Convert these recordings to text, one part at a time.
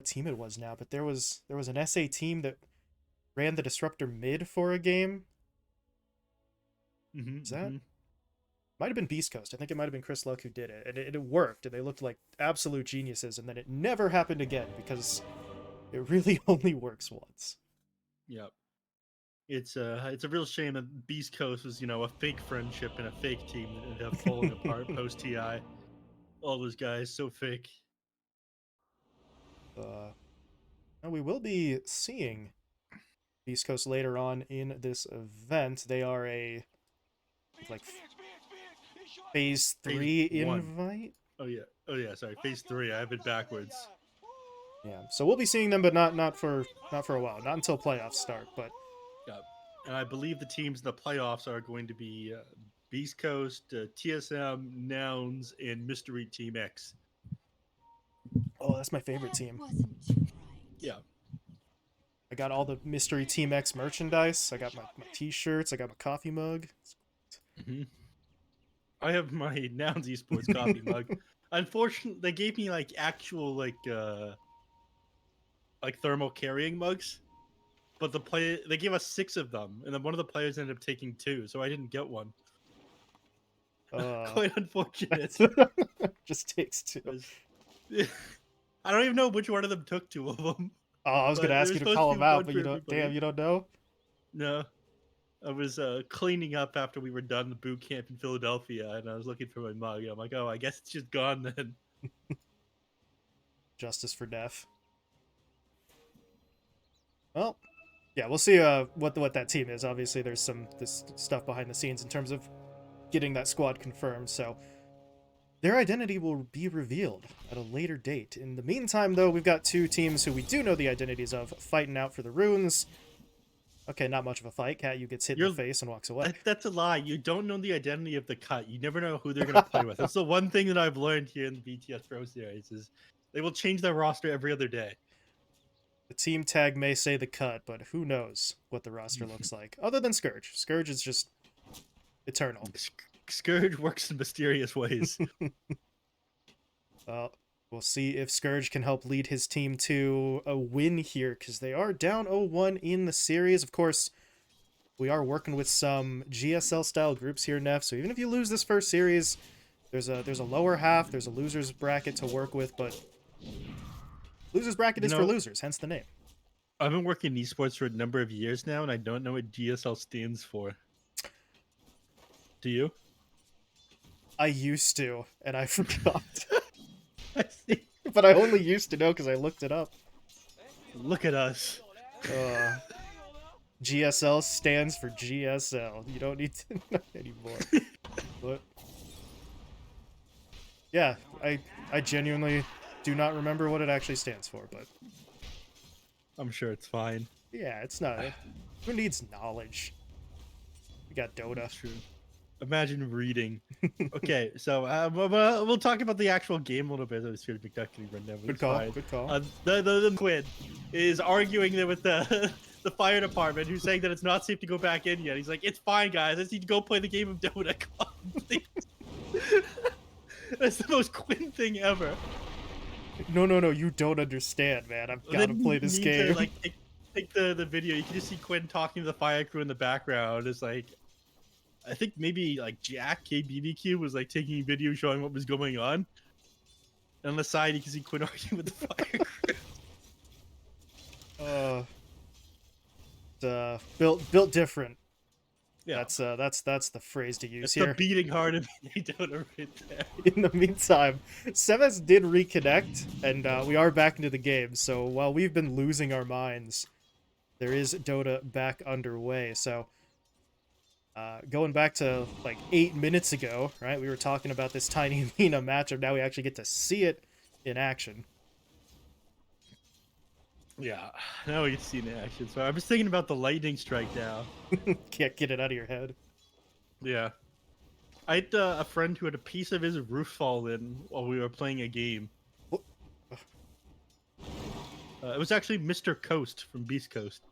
team it was now, but there was an SA team that ran the disruptor mid for a game. Is that Mm-hmm. might have been Beast Coast? I think it might have been Chris Luck who did it, and it worked, and they looked like absolute geniuses. And then it never happened again because it really only works once. Yep. It's a real shame that Beast Coast was, a fake friendship and a fake team that ended up falling apart post TI. All those guys so fake. uh, Now we will be seeing Beast Coast later on in this event. They are a like phase Phase 3 one. invite. Oh yeah. Oh yeah. Sorry. Phase three. I have it backwards. Yeah, so we'll be seeing them, but not for a while, not until playoffs start. But Yep. And I believe the teams in the playoffs are going to be Beast Coast, TSM, Nouns, and Mystery Team X. oh, that's my favorite That team. wasn't too bright. Yeah. I got all the Mystery Team X merchandise. I got my t-shirts. I got my coffee mug. Mm-hmm. I have my Nouns Esports coffee mug. Unfortunately, they gave me like actual like thermal carrying mugs, but they gave us six of them, and then one of the players ended up taking two, so I didn't get one. Uh, Quite unfortunate. just takes two. Was, I don't even know which one of them took two of them, Oh, I was gonna but there ask was you to supposed call to them be out, one but for you don't. Damn, everybody. you don't know. No, I was cleaning up after we were done the boot camp in Philadelphia, and I was looking for my mug. And I'm like, oh, I guess it's just gone then. Justice for Death. Well, yeah, we'll see. What that team is. Obviously, there's some this stuff behind the scenes in terms of getting that squad confirmed. So their identity will be revealed at a later date. In the meantime, though, we've got two teams who we do know the identities of fighting out for the runes. Okay, not much of a fight. Cat, you gets hit in the You're face and walks away. that's a lie. You don't know the identity of the cut. You never know who they're gonna play with. That's the one thing that I've learned here in the BTS Pro Series is they will change their roster every other day. The team tag may say the cut, but who knows what the roster looks like, other than Scourge. Scourge is just eternal. Scourge works in mysterious ways. Well, we'll see if Scourge can help lead his team to a win here, because they are down 0-1 in the series. Of course, we are working with some GSL style groups here, neph. So even if you lose this first series, there's a lower half, there's a losers bracket to work with, but losers bracket You is for know, losers, hence the name. I've been working in esports for a number of years now, and I don't know what GSL stands for. Do you? I used to, and I forgot. I see. But I only used to know because I looked it up. Look at us. Uh, GSL stands for GSL. You don't need to know anymore. But yeah, I genuinely do not remember what it actually stands for, but I'm sure it's fine. yeah, it's not. Who needs knowledge? We got Dota. It's true. Imagine reading. Okay, so we'll talk about the actual game a little bit. I was here to McDuckity right now, but Good it's call. fine. Good call. The Quinn is arguing there with the the fire department, who's saying that it's not safe to go back in yet. He's like, "It's fine, guys. I just need to go play the game of Dota." That's the most Quinn thing ever. No, no, no. You don't understand, man. I've And got to then play you this need to game. like take the video. You can just see Quinn talking to the fire crew in the background. It's like I think maybe like Jack KBBQ was like taking a video showing what was going on. And on the side, you can see Quinn arguing with the fire crew. Uh, built different. Yeah, That's the phrase to use it's the here. beating heart of Dota right there. In the meantime, Seves did reconnect, and we are back into the game. So while we've been losing our minds, there is Dota back underway. So going back to like 8 minutes ago, right? We were talking about this Tiny Lena matchup. Now we actually get to see it in action. Yeah, now we can see in action. So I was thinking about the lightning strike now. Can't get it out of your head. Yeah, I had a friend who had a piece of his roof fall in while we were playing a game. What? It was actually Mr. Coast from Beast Coast.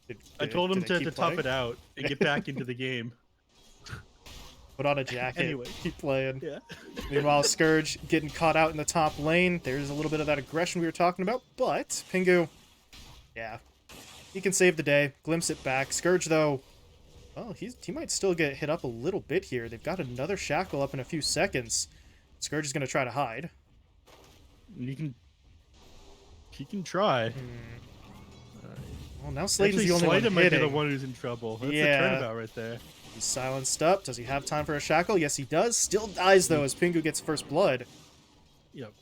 Did, I did, it, told him did it to keep tough playing? it out and get back into the game. Put on a jacket. Anyway. Keep playing. Yeah. Meanwhile, Scourge getting caught out in the top lane. There's a little bit of that aggression we were talking about, but Pingu, yeah, he can save the day. Glimpse it back. Scourge, though, well, he might still get hit up a little bit here. They've got another shackle up in a few seconds. Scourge is going to try to hide. He can try. Well, now Sladen's Actually, the only one Sladen might be the hitting. one who's in trouble. That's Yeah. the turnabout right there. He's silenced up. Does he have time for a shackle? Yes, he does. Still dies, though, as Pingu gets first blood. Yep.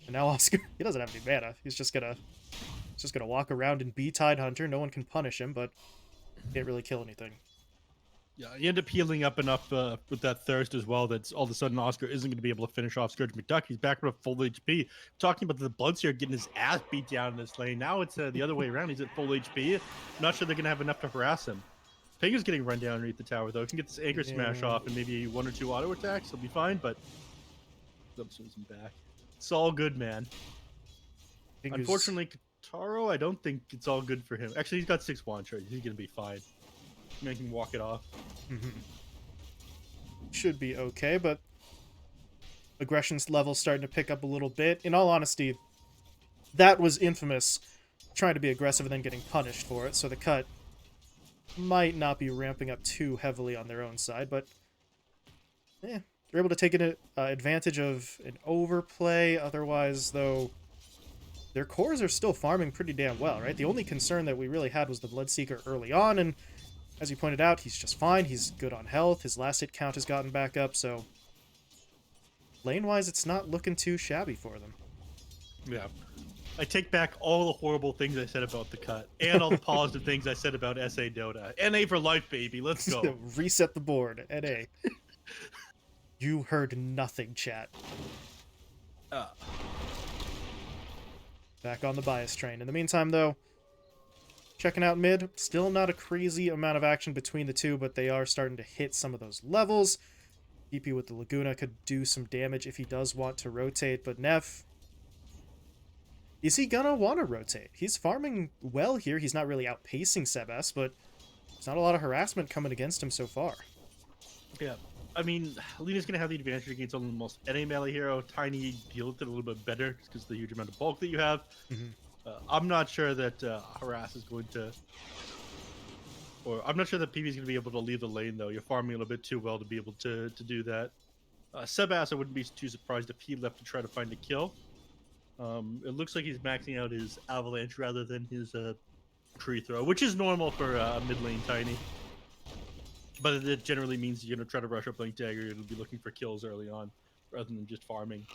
And now Oscar, he doesn't have any mana. He's just gonna walk around and be Tidehunter. No one can punish him, but can't really kill anything. Yeah, you end up healing up enough with that thirst as well that all of a sudden Oscar isn't going to be able to finish off Scourge McDuck. He's back with full HP. Talking about the Bloodseer getting his ass beat down in this lane. Now it's the other way around. He's at full HP. I'm not sure they're going to have enough to harass him. Pingu's getting run down underneath the tower, though. He can get this anchor smash off and maybe 1 or 2 auto attacks. He'll be fine, but Subswim's back. It's all good, man. Pingu's- Unfortunately, Kataro, I don't think it's all good for him. Actually, he's got 6 wand charges. He's going to be fine. Make him walk it off. Should be okay, but aggression level's starting to pick up a little bit. In all honesty, that was infamous, trying to be aggressive and then getting punished for it, so the cut might not be ramping up too heavily on their own side, but they're able to take an advantage of an overplay. Otherwise, though, their cores are still farming pretty damn well, right? The only concern that we really had was the Bloodseeker early on, and as you pointed out, he's just fine. He's good on health. His last hit count has gotten back up, so lane-wise, it's not looking too shabby for them. Yeah. I take back all the horrible things I said about the cut and all the positive things I said about SA Dota. NA for life, baby. Let's go. Reset the board. NA. You heard nothing, chat. Back on the bias train. In the meantime, though, checking out mid. Still not a crazy amount of action between the two, but they are starting to hit some of those levels. DP with the Laguna could do some damage if he does want to rotate, but neph, is he gonna want to rotate? He's farming well here. He's not really outpacing Sebas, but there's not a lot of harassment coming against him so far. Yeah. I mean, Lena's going to have the advantage against almost any melee hero. Tiny deal with it a little bit better because of the huge amount of bulk that you have. I'm not sure that Harass is going to... Or I'm not sure that PB is going to be able to leave the lane, though. You're farming a little bit too well to be able to do that. Sebas, I wouldn't be too surprised if he left to try to find a kill. It looks like he's maxing out his avalanche rather than his tree throw, which is normal for mid lane Tiny. But it generally means you're going to try to rush up lane dagger. You'll be looking for kills early on rather than just farming,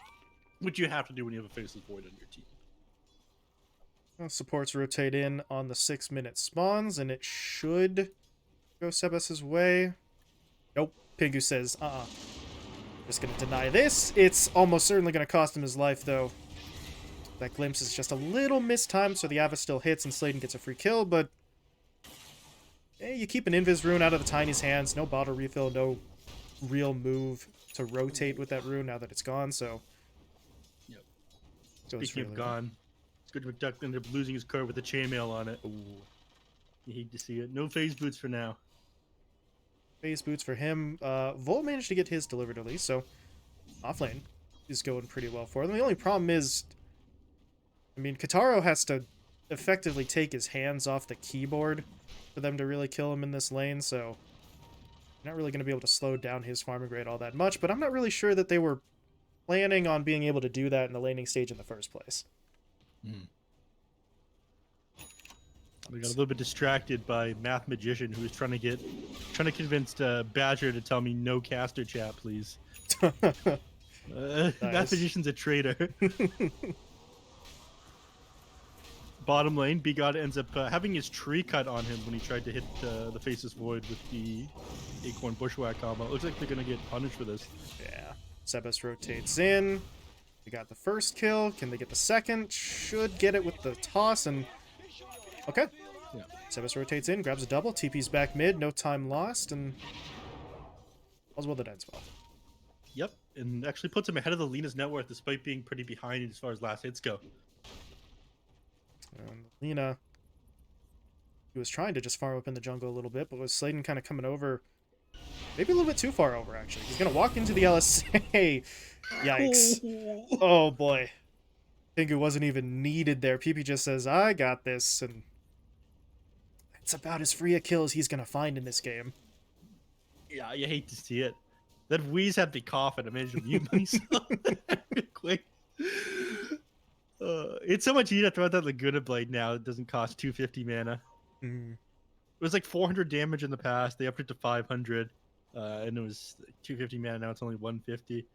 which you have to do when you have a Faceless Void on your team. Well, supports rotate in on the 6-minute spawns, and it should go Sebas' way. Nope. Pingu says, just going to deny this. It's almost certainly going to cost him his life, though. That glimpse is just a little mistimed, so the Ava still hits and Sladen gets a free kill, but you keep an Invis rune out of the Tiny's hands. No bottle refill, no real move to rotate with that rune now that it's gone, so... Yep. Goes Speaking really of gone, Scourge McDuck ended up losing his card with a chainmail on it. Ooh. You hate to see it. No phase boots for now. Phase boots for him. Volt managed to get his delivered at least, so offlane is going pretty well for them. The only problem is, I mean, Kataro has to effectively take his hands off the keyboard for them to really kill him in this lane, so not really going to be able to slow down his farming rate all that much, but I'm not really sure that they were planning on being able to do that in the laning stage in the first place. We got a little bit distracted by Math Magician, who was trying to convince Badger to tell me no caster chat, please. Math Magician's a traitor. Bottom lane, B-God ends up having his tree cut on him when he tried to hit the Faceless Void with the Acorn Bushwhack combo. It looks like they're going to get punished for this. Yeah. Sebas rotates in. They got the first kill. Can they get the second? Should get it with the toss, and... Okay. Yeah. Sebas rotates in, grabs a double, TP's back mid, no time lost, and... all's well that ends well. Yep, and actually puts him ahead of the Lena's net worth despite being pretty behind as far as last hits go. Lena, he was trying to just farm up in the jungle a little bit, but with Sladen kind of coming over, Maybe a little bit too far over, actually. He's going to walk into the LSA. Yikes. Oh, boy. Pingu wasn't even needed there. PP just says, I got this, and it's about as free a kill as he's going to find in this game. Yeah, you hate to see it. That wheeze had the cough, and I managed to mute myself quick. It's so much easier to throw out that Laguna Blade now. It doesn't cost 250 mana. Mm. It was like 400 damage in the past. They upped it to 500, and it was 250 mana. Now it's only 150.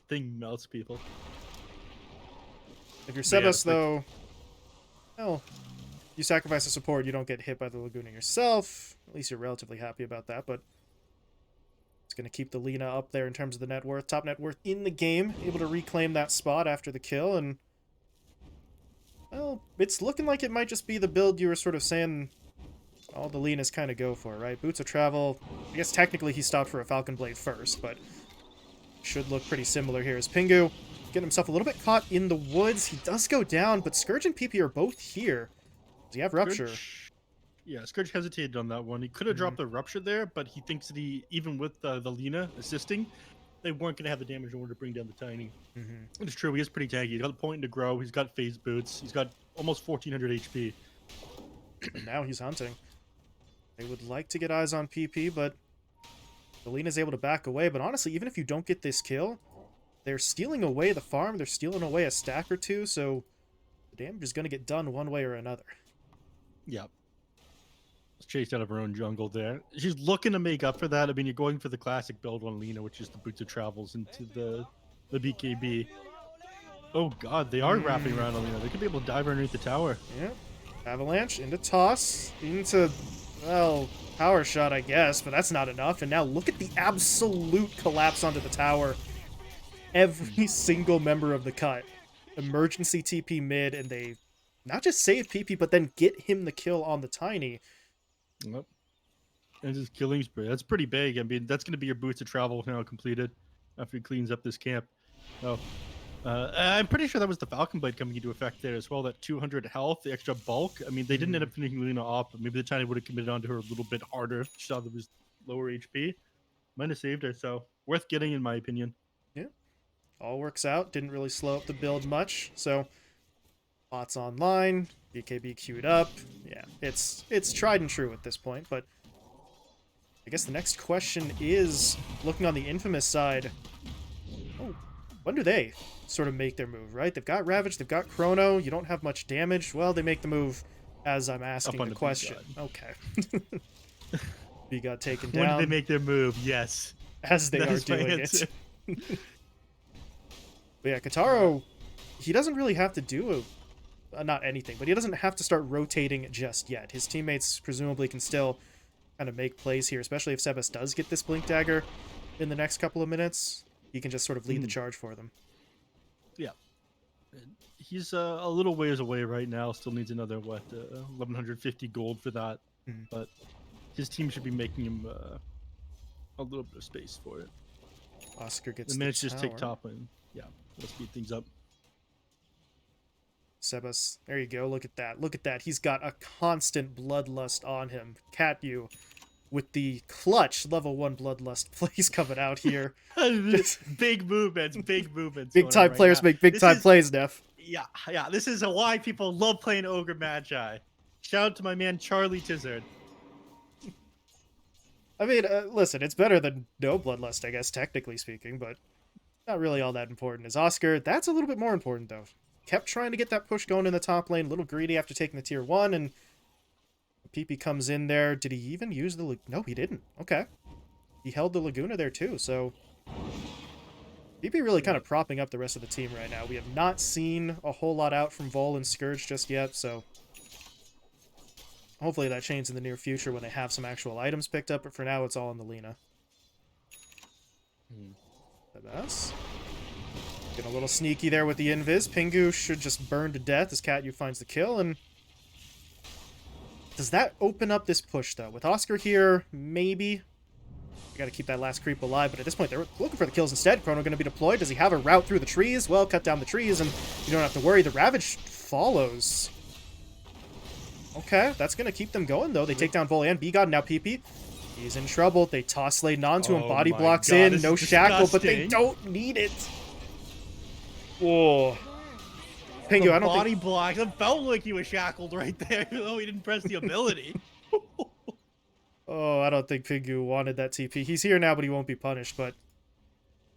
Thing melts people. If you're Sebas, though, well, you sacrifice a support, you don't get hit by the Laguna yourself. At least you're relatively happy about that, but it's going to keep the Lina up there in terms of the net worth. Top net worth in the game, able to reclaim that spot after the kill, and, well, it's looking like it might just be the build you were sort of saying all the Linas kind of go for, right? Boots of Travel, I guess technically he stopped for a Falcon Blade first, but should look pretty similar here as Pingu getting himself a little bit caught in the woods. He does go down, but Scourge and PP are both here. Does he have Rupture? Yeah, Scourge hesitated on that one. He could have dropped the Rupture there, but he thinks that even with the Lina assisting, they weren't going to have the damage in order to bring down the Tiny. It's true, he is pretty tanky. He's got the point to grow. He's got phase boots. He's got almost 1400 HP. And now he's hunting. They would like to get eyes on PP, but the Lina's able to back away. But honestly, even if you don't get this kill, they're stealing away the farm. They're stealing away a stack or two, so the damage is going to get done one way or another. Yep. Chased out of her own jungle there. She's looking to make up for that. I mean, you're going for the classic build on Lina, which is the Boots of Travels into the BKB. Oh god, they are wrapping around on Lina. They could be able to dive underneath the tower. Yeah. Avalanche into toss, into, well, power shot, I guess, but that's not enough. And now look at the absolute collapse onto the tower. Every single member of the cut. Emergency TP mid, and they not just save PP, but then get him the kill on the Tiny. Yep. And his killing spree. That's pretty big. I mean, that's going to be your Boots of Travel now completed after he cleans up this camp. Oh, I'm pretty sure that was the Falcon Blade coming into effect there as well. That 200 health, the extra bulk. I mean, they didn't end up finishing Lina off, but maybe the Tiny would have committed onto her a little bit harder. She saw that was lower HP. Might have saved her, so worth getting in my opinion. Yeah. All works out. Didn't really slow up the build much. So, bots online. BKB queued up. Yeah, it's tried and true at this point, but I guess the next question is, looking on the Infamous side, oh, when do they sort of make their move, right? They've got Ravage, they've got Chrono, you don't have much damage. Well, they make the move as I'm asking the question. Okay. B got taken down. When did they make their move? Yes. As they are doing it. But yeah, Kataro, he doesn't really have to do not anything, but he doesn't have to start rotating just yet. His teammates presumably can still kind of make plays here, especially if Sebas does get this Blink Dagger in the next couple of minutes. He can just sort of lead the charge for them. Yeah. He's a little ways away right now. Still needs another, 1150 gold for that. But his team should be making him a little bit of space for it. Oscar gets the minutes just take tower. top and, yeah, let's speed things up. Sebas, there you go. Look at that. Look at that. He's got a constant bloodlust on him. Catyu with the clutch level 1 bloodlust plays coming out here. Big movements, big movements. Big time players make big time plays, neph. Yeah. This is why people love playing Ogre Magi. Shout out to my man Charlie Tizard. I mean, listen, it's better than no bloodlust, I guess, technically speaking, but not really all that important. As Oscar, that's a little bit more important, though. Kept trying to get that push going in the top lane, a little greedy after taking the tier 1, and PP comes in there. Did he even use the... No, he didn't. Okay. He held the Laguna there, too, so... PP really kind of propping up the rest of the team right now. We have not seen a whole lot out from Vol and Scourge just yet, so... Hopefully that changes in the near future when they have some actual items picked up, but for now it's all in the Lina. Sebas. Getting a little sneaky there with the invis. Pingu should just burn to death as Catyu finds the kill, and... Does that open up this push, though? With Oscar here, maybe. We gotta keep that last creep alive, but at this point they're looking for the kills instead. Chrono gonna be deployed. Does he have a route through the trees? Well, cut down the trees, and you don't have to worry. The Ravage follows. Okay, that's gonna keep them going, though. They take down Vol and B-God, and now PP. He's in trouble. They toss Layden onto him. Oh Body my blocks God, in. this No is shackle, but they disgusting. don't need it. Whoa. Pingu, The I don't body think... block. It felt like he was shackled right there, even though he didn't press the ability. Oh, I don't think Pingu wanted that TP. He's here now, but he won't be punished, but...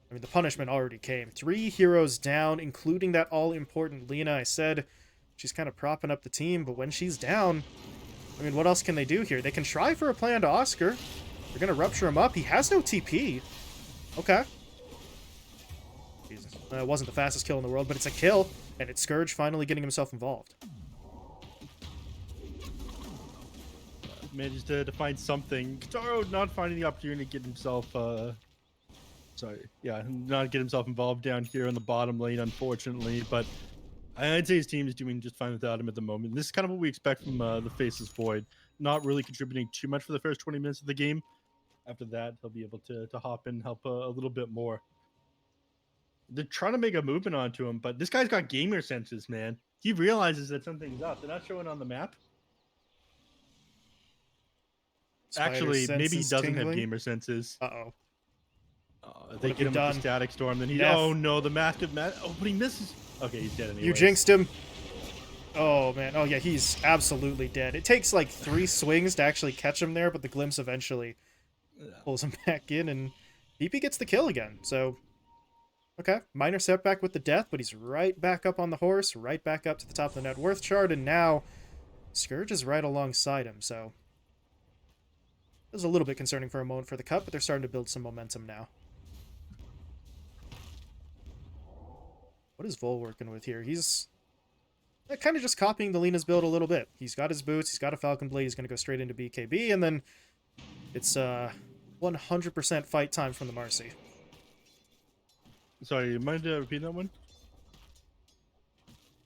I mean, the punishment already came. 3 heroes down, including that all-important Lena. I said she's kind of propping up the team, but when she's down... I mean, what else can they do here? They can try for a play onto Oscar. They're going to rupture him up. He has no TP. Okay. Jesus. It wasn't the fastest kill in the world, but it's a kill. And it's Scourge finally getting himself involved. Managed to find something. Kitaro not finding the opportunity to get himself, not get himself involved down here in the bottom lane, unfortunately. But I'd say his team is doing just fine without him at the moment. This is kind of what we expect from the Faceless Void. Not really contributing too much for the first 20 minutes of the game. After that, he'll be able to hop in and help a little bit more. They're trying to make a movement onto him, but this guy's got gamer senses, man. He realizes that something's up. They're not showing on the map. Spider Actually, maybe he senses doesn't have tingling. gamer senses. Uh-oh. They have get you him done? with the static storm, then he... Neph. Oh no, the mask of Oh, but he misses. Okay, he's dead anyway. You jinxed him. Oh, man. Oh, yeah, he's absolutely dead. It takes, like, 3 swings to actually catch him there, but the glimpse eventually pulls him back in, and BP gets the kill again. So, okay. Minor setback with the death, but he's right back up on the horse, right back up to the top of the net worth chart, and now Scourge is right alongside him, so... It was a little bit concerning for a moment for the cut, but they're starting to build some momentum now. What is Vol working with here? He's kind of just copying the Lena's build a little bit. He's got his boots, he's got a Falcon Blade, he's going to go straight into BKB, and then it's 100% fight time from the Marcy. Sorry, you mind repeating that one?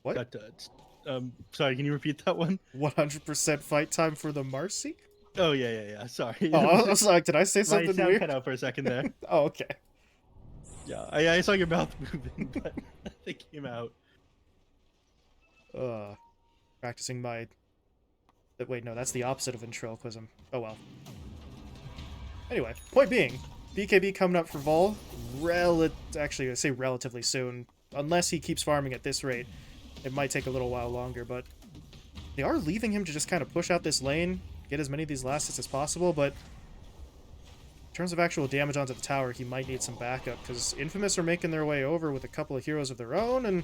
What? Sorry, can you repeat that one? 100% fight time for the Marcy? Oh, yeah. Sorry. Oh, I was like, did I say My something sound weird? cut out for a second there. Oh, okay. Yeah, I saw your mouth moving, but it came out. Practicing my... Wait, no, that's the opposite of ventriloquism. Oh, well. Anyway, point being, BKB coming up for Vol. Actually, I say relatively soon. Unless he keeps farming at this rate, it might take a little while longer, but they are leaving him to just kind of push out this lane, get as many of these last hits as possible, but in terms of actual damage onto the tower, he might need some backup, because Infamous are making their way over with a couple of heroes of their own, and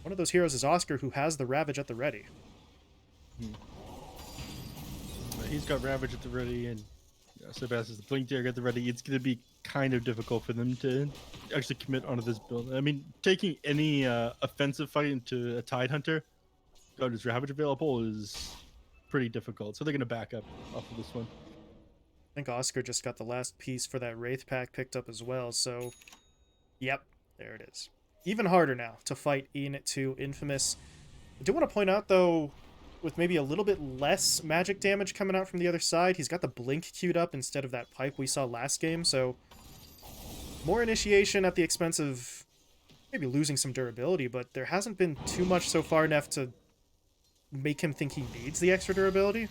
one of those heroes is Oscar, who has the Ravage at the ready. He's got Ravage at the ready, and Sebas is the Blink Dagger at the ready. It's going to be kind of difficult for them to actually commit onto this build. I mean, taking any offensive fight into a Tide Hunter, got his Ravage available, is pretty difficult. So they're going to back up off of this one. I think Oscar just got the last piece for that Wraith pack picked up as well, so... Yep, there it is. Even harder now to fight into Infamous. I do want to point out, though, with maybe a little bit less magic damage coming out from the other side, he's got the Blink queued up instead of that pipe we saw last game, so... More initiation at the expense of maybe losing some durability, but there hasn't been too much so far enough to make him think he needs the extra durability.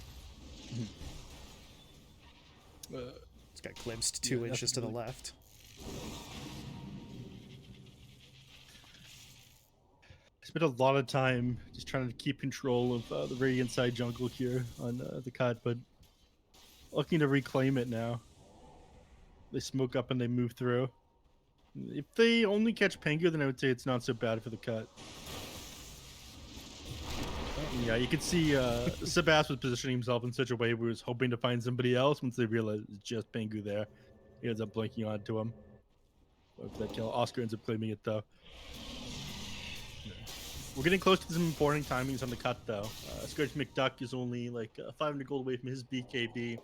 It's got glimpsed 2 inches to the left. Spent a lot of time just trying to keep control of the Radiant side jungle here on the cut, but looking to reclaim it now. They smoke up and they move through. If they only catch Pengu, then I would say it's not so bad for the cut. Yeah, you can see Sebas was positioning himself in such a way where he was hoping to find somebody else. Once they realized it's just Pengu there, he ends up blinking onto him. For that kill, Oscar ends up claiming it though. We're getting close to some important timings on the cut though. Scourge McDuck is only like 500 gold away from his BKB.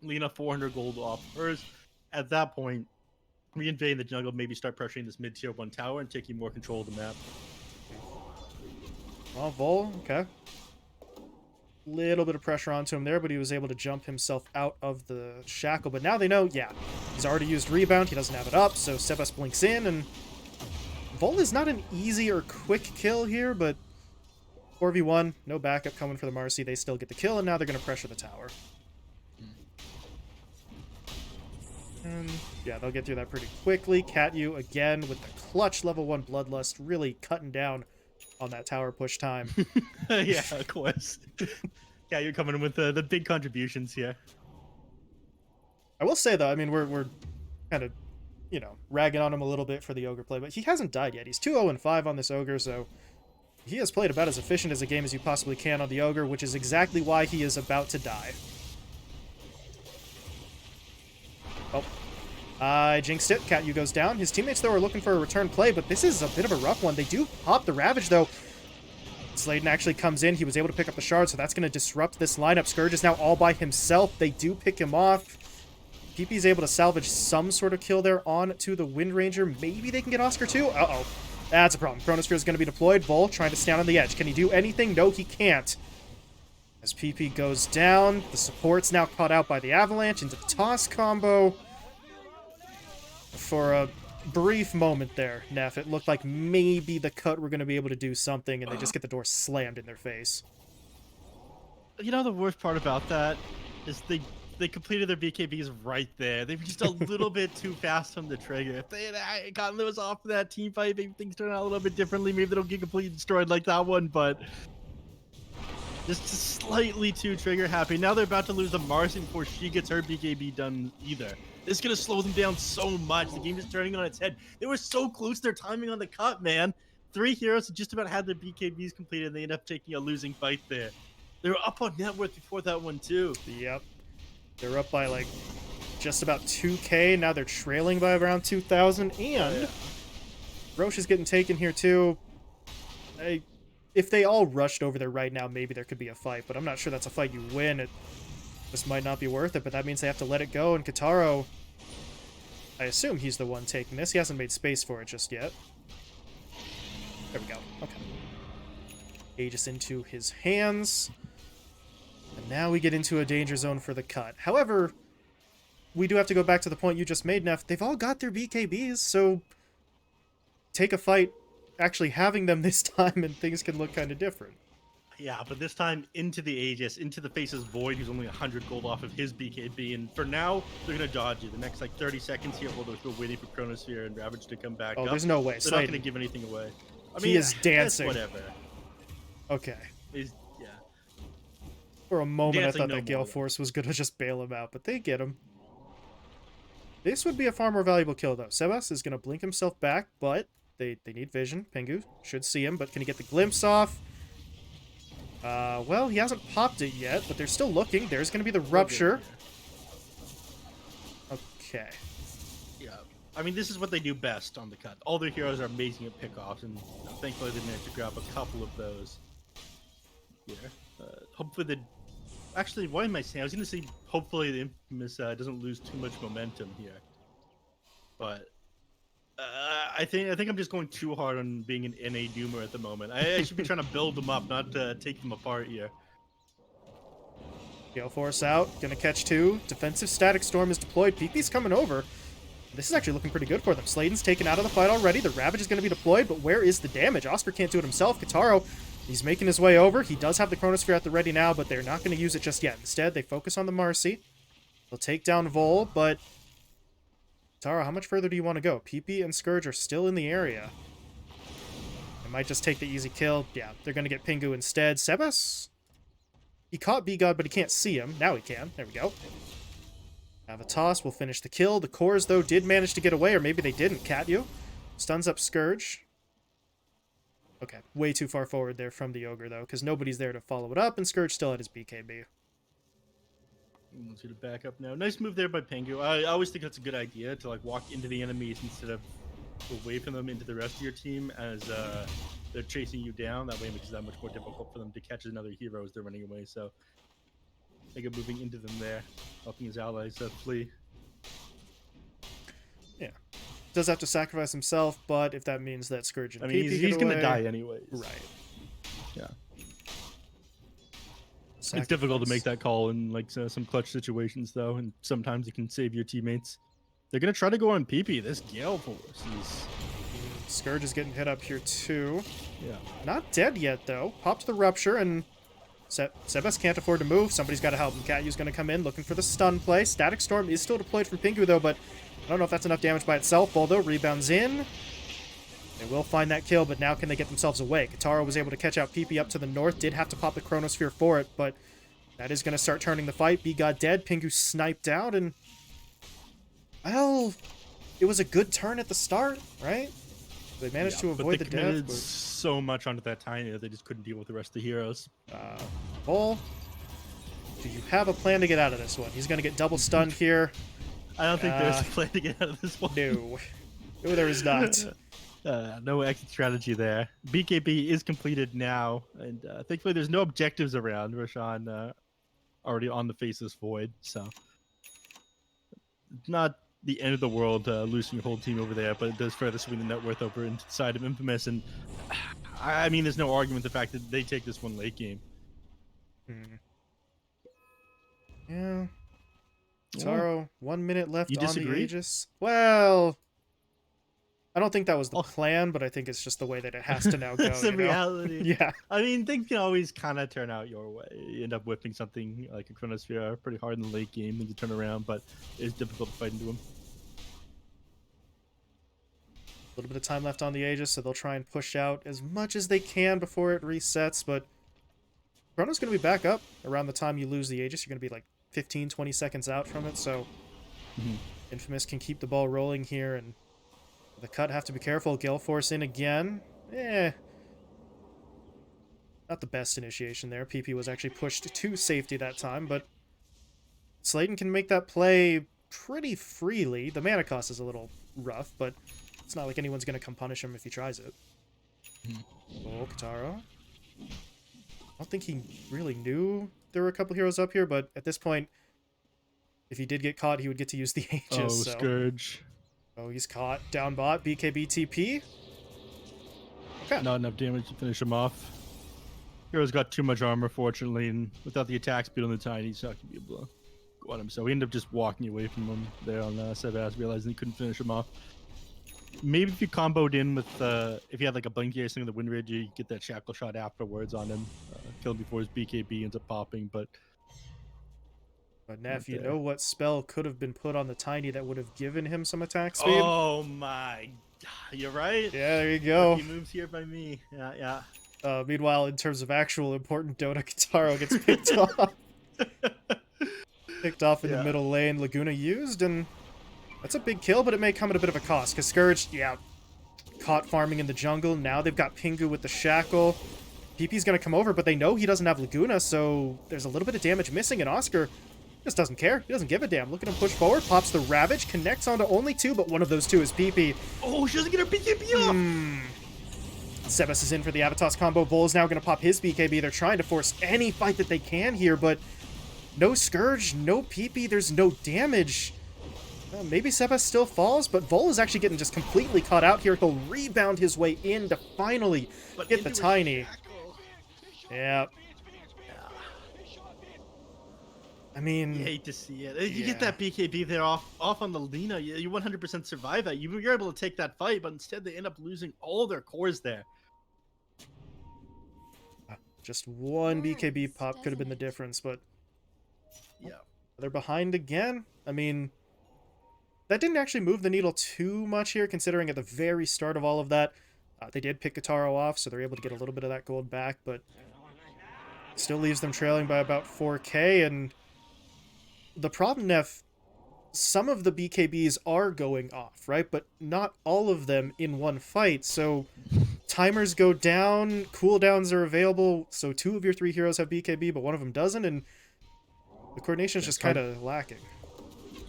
Lena 400 gold off hers. At that point, reinvading the jungle, maybe start pressuring this mid-tier 1 tower and taking more control of the map. Well, Vol, okay. Little bit of pressure onto him there, but he was able to jump himself out of the shackle. But now they know, yeah, he's already used Rebound. He doesn't have it up, so Sebas blinks in, and Vol is not an easy or quick kill here, but 4v1, no backup coming for the Marcy. They still get the kill, and now they're going to pressure the tower. And yeah, they'll get through that pretty quickly. Catyu again with the clutch level 1 Bloodlust, really cutting down on that tower push time. Yeah, of course. Yeah, you're coming in with the big contributions here. I will say though, I mean, we're kind of, you know, ragging on him a little bit for the Ogre play, but he hasn't died yet. He's 2-0-5 on this Ogre, so he has played about as efficient as a game as you possibly can on the Ogre, which is exactly why he is about to die. Oh. I jinxed it. Catyu goes down. His teammates, though, are looking for a return play, but this is a bit of a rough one. They do pop the Ravage, though. Sladen actually comes in. He was able to pick up the shard, so that's going to disrupt this lineup. Scourge is now all by himself. They do pick him off. PP's able to salvage some sort of kill there on to the Wind Ranger. Maybe they can get Oscar too? Uh-oh. That's a problem. Chronosphere is going to be deployed. Vol trying to stand on the edge. Can he do anything? No, he can't. As PP goes down, the support's now caught out by the Avalanche into the toss combo. For a brief moment there, neph, it looked like maybe the cut were going to be able to do something, and they just get the door slammed in their face. You know the worst part about that is they completed their BKBs right there. They were just a little bit too fast on the trigger. If they had gotten those off of that team fight, maybe things turn out a little bit differently. Maybe they don't get completely destroyed like that one, but just slightly too trigger happy. Now they're about to lose the Marcy before she gets her BKB done either. This is going to slow them down so much. The game is turning on its head. They were so close to their timing on the cut, man. 3 heroes just about had their BKBs completed, and they end up taking a losing fight there. They were up on net worth before that one, too. Yep. They're up by, like, just about 2K. Now they're trailing by around 2,000. And Roche is getting taken here, too. If they all rushed over there right now, maybe there could be a fight. But I'm not sure that's a fight you win. It just might not be worth it. But that means they have to let it go. And Kataro, I assume he's the one taking this. He hasn't made space for it just yet. There we go. Okay. Aegis into his hands. And now we get into a danger zone for the cut. However, we do have to go back to the point you just made, neph. They've all got their BKBs, so take a fight actually having them this time and things can look kind of different. Yeah, but this time into the Aegis, into the face's Void, who's only 100 gold off of his BKB. And for now, they're going to dodge you. The next, like, 30 seconds here, while they're still waiting for Chronosphere and Ravage to come back up. There's no way. They're not going to give anything away. I mean, he is dancing. Whatever. Okay. Yeah. For a moment, Dancing I thought no that Gale more. Force was going to just bail him out, but they get him. This would be a far more valuable kill, though. Sebas is going to blink himself back, but they need vision. Pengu should see him, but can he get the glimpse off? Well, he hasn't popped it yet, but they're still looking. There's going to be the rupture. Okay. Yeah. I mean, this is what they do best on the cut. All their heroes are amazing at pickoffs, and thankfully they managed to grab a couple of those here. Hopefully the... Actually, what am I saying? I was going to say hopefully the Infamous doesn't lose too much momentum here. But I think I'm just going too hard on being an NA Doomer at the moment. I should be trying to build them up, not take them apart here. Gale Force out. Gonna catch 2. Defensive Static Storm is deployed. PP's coming over. This is actually looking pretty good for them. Sladen's taken out of the fight already. The Ravage is going to be deployed, but where is the damage? Oscar can't do it himself. Kataro, he's making his way over. He does have the Chronosphere at the ready now, but they're not going to use it just yet. Instead, they focus on the Marcy. They'll take down Vol, but... Kataro, how much further do you want to go? PP and Scourge are still in the area. They might just take the easy kill. Yeah, they're going to get Pingu instead. Sebas? He caught B-God, but he can't see him. Now he can. There we go. Avatos will finish the kill. The cores, though, did manage to get away, or maybe they didn't. Catyu stuns up Scourge. Okay, way too far forward there from the Ogre, though, because nobody's there to follow it up, and Scourge still had his BKB. Wants you to back up now. Nice move there by Pengu. I always think that's a good idea, to like walk into the enemies instead of away from them into the rest of your team as they're chasing you down. That way it makes it that much more difficult for them to catch another hero as they're running away. So Pengu moving into them there, helping his allies flee. Yeah. Does have to sacrifice himself, but if that means that Scourge and PP he's get going away... to die anyways. Right. Yeah. Sacrifice. It's difficult to make that call in like some clutch situations, though, and sometimes it can save your teammates. They're going to try to go on PP. This Gale Force is... Scourge is getting hit up here, too. Yeah. Not dead yet, though. Popped the Rupture, and Sebas can't afford to move. Somebody's got to help him. Katyu's going to come in looking for the stun play. Static Storm is still deployed from Pingu, though, but I don't know if that's enough damage by itself. Boldo rebounds in. They will find that kill, but now can they get themselves away? Kataro was able to catch out PP up to the north. Did have to pop the Chronosphere for it, but that is going to start turning the fight. B got dead. Pingu sniped out, and... well, it was a good turn at the start, right? They managed to avoid the death. But... so much onto that tiny that they just couldn't deal with the rest of the heroes. Bull, do you have a plan to get out of this one? He's going to get double stunned here. I don't think there's a plan to get out of this one. No. No, there is not. No exit strategy there. BKB is completed now, and thankfully there's no objectives around. Roshan already on the face of this void, so it's not the end of the world losing your whole team over there, but it does further swing the net worth over inside of Infamous, and I mean, there's no argument the fact that they take this one late game. Yeah. Taro, 1 minute left You on disagree? the Aegis. Well, I don't think that was the plan, but I think it's just the way that it has to now go. It's the reality. Yeah. I mean, things can always kind of turn out your way. You end up whipping something like a Chronosphere pretty hard in the late game, then you turn around, but it's difficult to fight into him. A little bit of time left on the Aegis, so they'll try and push out as much as they can before it resets, but Chrono's going to be back up around the time you lose the Aegis. You're going to be like 15, 20 seconds out from it, so Infamous can keep the ball rolling here, and the cut have to be careful. Gale Force in again. Not the best initiation there. PP was actually pushed to safety that time, but Slayton can make that play pretty freely. The mana cost is a little rough, but it's not like anyone's going to come punish him if he tries it. Oh, Kataro. I don't think he really knew there were a couple heroes up here, but at this point, if he did get caught, he would get to use the Aegis. Oh, so. Scourge. Oh, he's caught. Down bot. BKB TP. Okay. Not enough damage to finish him off. Hero's got too much armor, fortunately, and without the attack speed on the tiny, he's not going to be able to go on him. So we ended up just walking away from him there on Sebas, realizing he couldn't finish him off. Maybe if you comboed in with, if you had like a Blinky or something in the Wind Ridge, you get that Shackle Shot afterwards on him. Kill him before his BKB ends up popping, but Neph, you know what spell could have been put on the Tiny that would have given him some attack speed? Oh my god, you're right. Yeah, there you go. He moves here by me. Yeah. Meanwhile, in terms of actual important Dota, Kataro gets picked off. Picked off in the middle lane. Laguna used, and that's a big kill, but it may come at a bit of a cost. Because Scourge, caught farming in the jungle. Now they've got Pingu with the Shackle. PP's going to come over, but they know he doesn't have Laguna, so there's a little bit of damage missing, and Oscar just doesn't care. He doesn't give a damn. Look at him push forward, pops the Ravage, connects onto only two, but one of those two is PP. Oh, she doesn't get her BKB off! Sebas is in for the Avatos combo. Bull is now going to pop his BKB. They're trying to force any fight that they can here, but no Scourge, no PP, there's no damage. Maybe Sebas still falls, but Vol is actually getting just completely caught out here. He'll rebound his way in to finally get the Tiny. Yeah. I mean, you hate to see it. You get that BKB there off on the Lina. You 100% survive that. You're able to take that fight, but instead they end up losing all their cores there. Just one BKB pop could have been the difference, but they're behind again. I mean, that didn't actually move the needle too much here, considering at the very start of all of that, they did pick Kataro off, so they're able to get a little bit of that gold back, but still leaves them trailing by about 4k, and the problem, Neph, some of the BKBs are going off, right? But not all of them in one fight, so timers go down, cooldowns are available, so 2 of your 3 heroes have BKB, but one of them doesn't, and the coordination is just kind of lacking.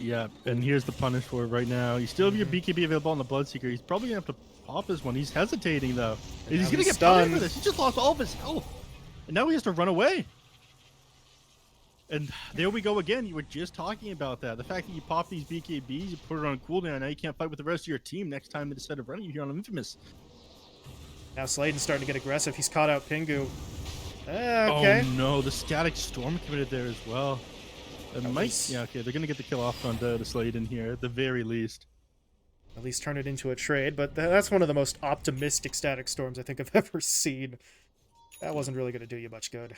Yeah, and here's the punish for it right now. You still have your BKB available on the Bloodseeker. He's probably going to have to pop this one. He's hesitating, though. He's going to get stunned for this. He just lost all of his health. And now he has to run away. And there we go again. You were just talking about that. The fact that you pop these BKBs, you put it on cooldown, now you can't fight with the rest of your team next time they decide to run you here on Infamous. Now Slayton's starting to get aggressive. He's caught out Pingu. Okay. Oh no, the Static Storm committed there as well. Yeah, okay, they're going to get the kill off on the Slayton here, at the very least. At least turn it into a trade, but that's one of the most optimistic Static Storms I think I've ever seen. That wasn't really going to do you much good.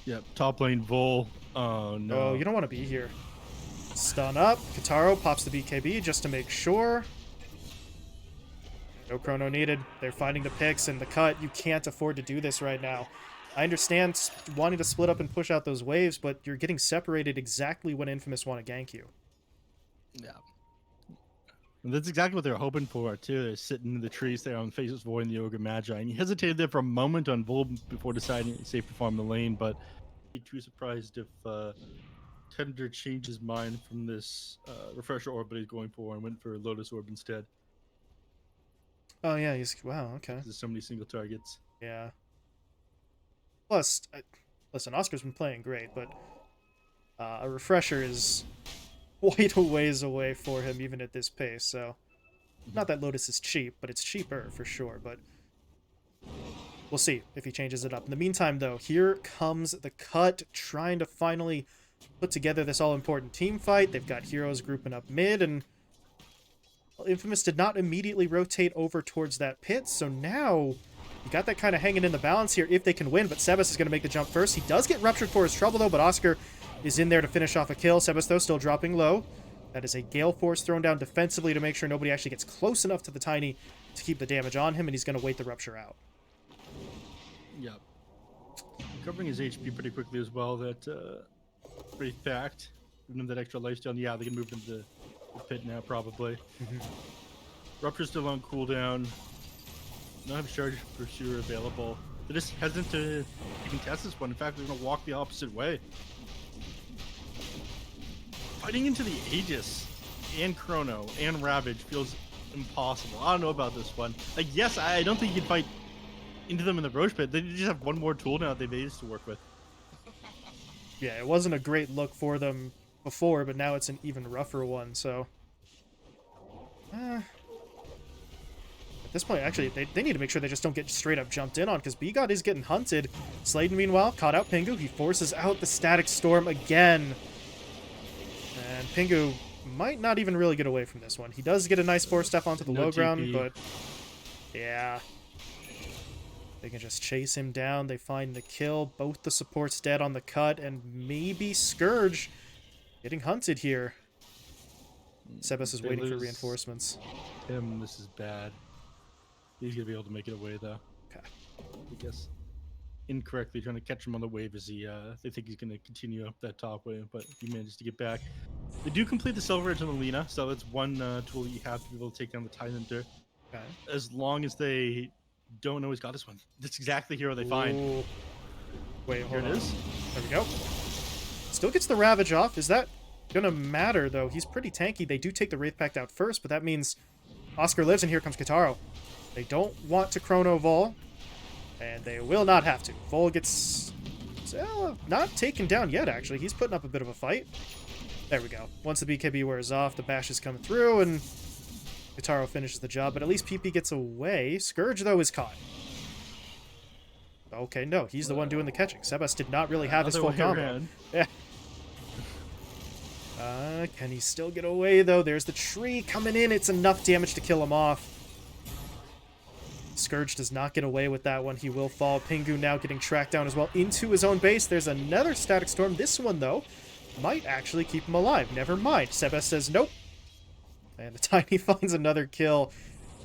Yep, top lane Vol. Oh no. Oh, you don't want to be here. Stun up. Kitaro pops the BKB just to make sure. No chrono needed. They're finding the picks and the cut. You can't afford to do this right now. I understand wanting to split up and push out those waves, but you're getting separated exactly when Infamous want to gank you. Yeah. And that's exactly what they're hoping for, too. They're sitting in the trees there on Faceless Void and the Ogre Magi. And he hesitated there for a moment on Vol before deciding it's safe to farm the lane, but I'd be too surprised if Tender changed his mind from this Refresher Orb that he's going for and went for Lotus Orb instead. Oh, yeah, he's... Wow, okay. There's so many single targets. Yeah. Plus, listen, Oscar's been playing great, but a Refresher is quite a ways away for him, even at this pace, so... Not that Lotus is cheap, but it's cheaper, for sure, but... We'll see if he changes it up. In the meantime, though, here comes the cut, trying to finally put together this all-important team fight. They've got heroes grouping up mid, and well, Infamous did not immediately rotate over towards that pit, so now you got that kind of hanging in the balance here if they can win, but Sebas is going to make the jump first. He does get ruptured for his trouble, though, but Oscar is in there to finish off a kill. Sebas, though, still dropping low. That is a Gale Force thrown down defensively to make sure nobody actually gets close enough to the Tiny to keep the damage on him, and he's going to wait the rupture out. Yep. Recovering his HP pretty quickly as well. That pretty fact. Giving him that extra lifesteal. Yeah, they can move him to the pit now, probably. Rupture's still on cooldown. Don't have Charge Pursuer available. They're just hesitant to contest this one. In fact, they're going to walk the opposite way. Fighting into the Aegis and Chrono and Ravage feels impossible. I don't know about this one. Like, yes, I don't think you can fight into them in the Roche pit. They just have one more tool now they've Aegis to work with. Yeah, it wasn't a great look for them before, but now it's an even rougher one, so... At this point, actually, they need to make sure they just don't get straight up jumped in on, because B-God is getting hunted. Sladen, meanwhile, caught out Pingu. He forces out the Static Storm again. And Pingu might not even really get away from this one. He does get a nice 4-step onto the No low ground, TP. but... Yeah. They can just chase him down. They find the kill. Both the supports dead on the cut, and maybe Scourge getting hunted here. Sebas is They waiting for lose reinforcements. him. This is bad. He's going to be able to make it away, though. Okay. I guess incorrectly trying to catch him on the wave as he, they think he's going to continue up that top wave, but he manages to get back. They do complete the Silver Edge on the Lina, so that's one tool that you have to be able to take down the Tyranitar. Okay. As long as they don't know he's got this one. That's exactly the hero they find. Ooh. Wait, Here hold it on. is. There we go. Still gets the Ravage off. Is that gonna matter, though? He's pretty tanky. They do take the Wraith Pact out first, but that means Oscar lives, and here comes Kitaro. They don't want to Chrono Vol, and they will not have to. Vol gets not taken down yet, actually. He's putting up a bit of a fight. There we go. Once the BKB wears off, the bash is coming through, and Kitaro finishes the job, but at least PP gets away. Scourge, though, is caught. Okay, no, he's the one doing the catching. Sebas did not really have his full Other way combo. around. Yeah. Can he still get away, though? There's the tree coming in. It's enough damage to kill him off. Scourge does not get away with that one. He will fall. Pingu now getting tracked down as well into his own base. There's another Static Storm. This one, though, might actually keep him alive. Never mind. Sebas says nope. And the Tiny finds another kill.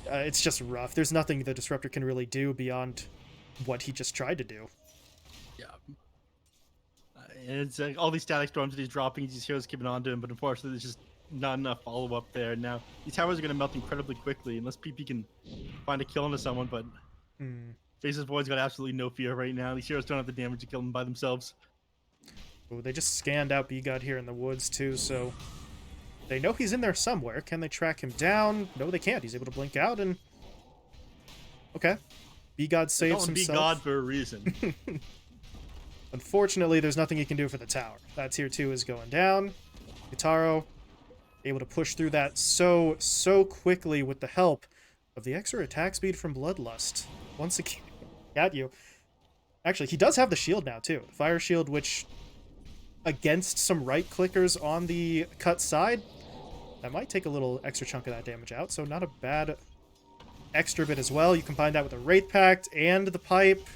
It's just rough. There's nothing the Disruptor can really do beyond what he just tried to do. Yeah. And it's all these Static Storms that he's dropping, these heroes keeping on to him, but unfortunately there's just not enough follow-up there. Now, these towers are going to melt incredibly quickly unless PP can find a kill into someone, but Faceless Void's got absolutely no fear right now. These heroes don't have the damage to kill them by themselves. Ooh, they just scanned out B-God here in the woods, too, so they know he's in there somewhere. Can they track him down? No, they can't. He's able to blink out, and... Okay. B-God saves himself. B-God for a reason. Unfortunately, there's nothing he can do for the tower. That tier 2 is going down. Kitaro able to push through that so quickly with the help of the extra attack speed from Bloodlust. Once again, got you. Actually, he does have the shield now, too. The fire shield, which, against some right-clickers on the cut side, that might take a little extra chunk of that damage out, so not a bad extra bit as well. You combine that with the Wraith Pact and the Pipe.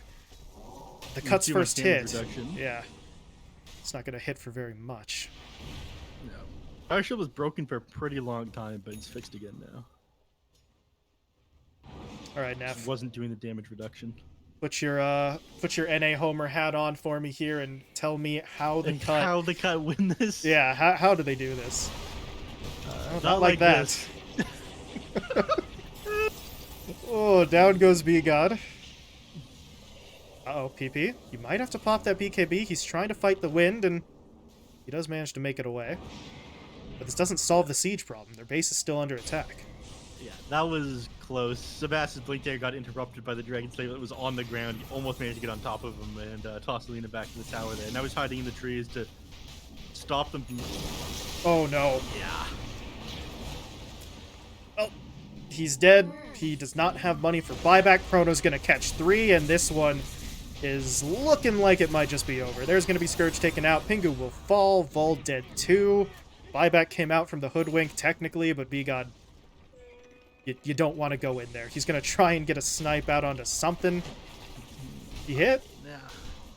The Doing cuts too much first damage hit. reduction. Yeah. It's not going to hit for very much. No. Fire shield was broken for a pretty long time, but it's fixed again now. All right, Just neph. wasn't doing the damage reduction. Put your NA Homer hat on for me here and tell me how the And cut. how they cut win this? Yeah, how do they do this? Not like that. this. Oh, down goes B God. Uh-oh, PP. You might have to pop that BKB. He's trying to fight the wind, and he does manage to make it away. But this doesn't solve the siege problem. Their base is still under attack. Yeah, that was close. Sebastian's blink there got interrupted by the Dragon Slayer that was on the ground. He almost managed to get on top of him and toss Alina back to the tower there. Now he's hiding in the trees to stop them from... Oh, no. Yeah. Well, he's dead. He does not have money for buyback. Chrono's going to catch 3, and this one is looking like it might just be over. There's going to be Scourge taken out. Pingu will fall. Vol dead 2. Buyback came out from the Hoodwink, technically, but B-God, you don't want to go in there. He's going to try and get a snipe out onto something. He hit? Yeah,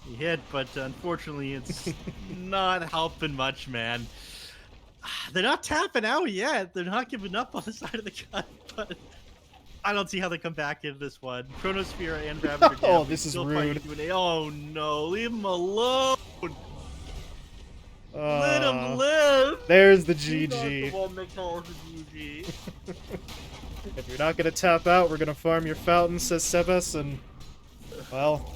he hit, but unfortunately it's not helping much, man. They're not tapping out yet. They're not giving up on the side of the cut, but I don't see how they come back into this one. Chronosphere and Ravager. Oh, this is still rude. Oh no, leave him alone. Let him live. There's the He's not GG. the one that calls the GG. If you're not going to tap out, we're going to farm your fountain, says Sebas, and, well,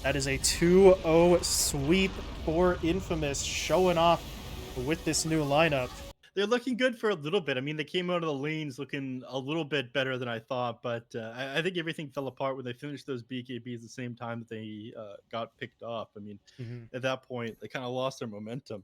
that is a 2-0 sweep for Infamous, showing off with this new lineup. They're looking good for a little bit. I mean, they came out of the lanes looking a little bit better than I thought, but I think everything fell apart when they finished those BKBs at the same time that they got picked off. I mean, at that point, they kind of lost their momentum.